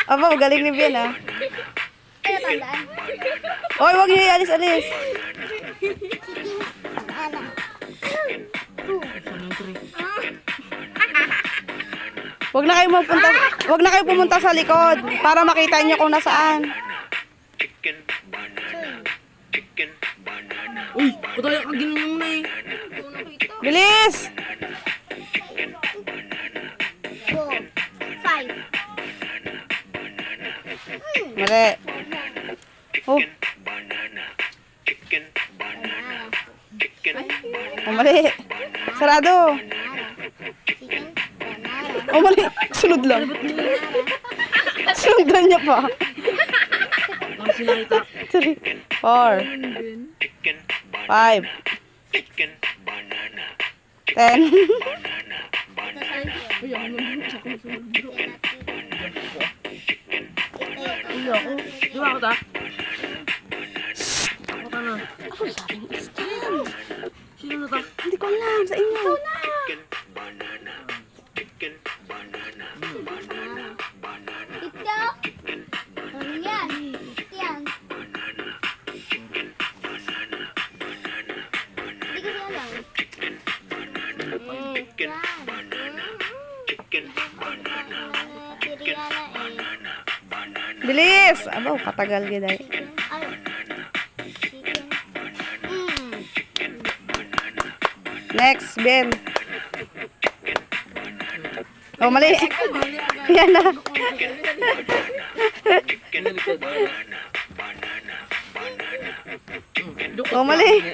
Aba, galing ni Bien, ah. Kaya tandaan. Oy, wag niyo i-alis-alis. Wag na kayo pumunta sa likod para makita niyo kung nasaan. Uy, patay ka ginanong na eh. Bilis! 4, 5. Mali. Oh. Oh, mali. Sarado. Chicken, banana. Oh, mali. Sunod lang. Sundan niya pa. Ang sinalita. 3, 4, 5, 10. Uy, ako naman sa kung bro. Uy, ako. Di ba ako ta? Ako ta na. Ako sabing scam. Sino na ta? Hindi ko alam sa inyo. Ito. Ano yan? Ito yan. Hindi ko siya alam. Bilis! Abaw, katagal gid ay. Chicken. Next, Ben. Oh, mali. Yan na. Oh, mali.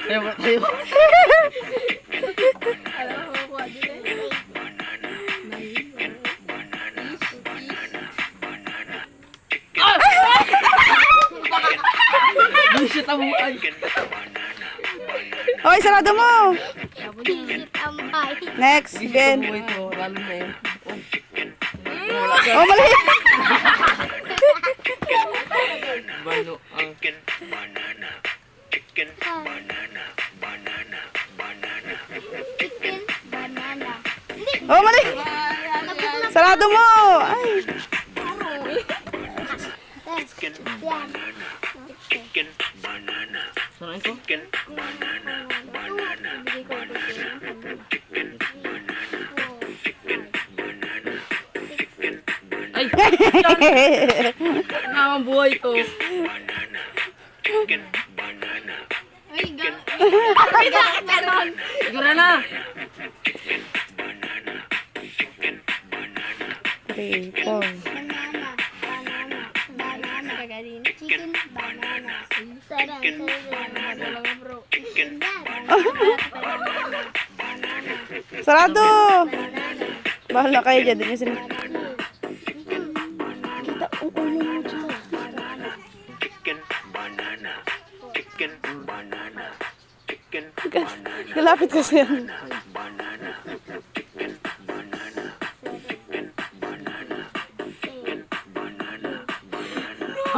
Ayaw, ayaw. Bullshit ang buhay. Oy, sarado mo. Pisit ang bite. Next, Ben. Buhay to, lalo na yun. Oh, mali. Balo ang... Chicken, banana. Hindi. Oh, mali. Sarado mo. Ay. Yan. Saan ito? Ay! Namang buhay to. Meron. Sigura na! 3, 4. Banana. Chicken, banana. Sarang, Chicken, Sarado. banana. Bahala kayo dyan. Din yung sila. Banana. Kita ang ulo mo dyan. Kalapit kasi yan.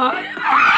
Ha?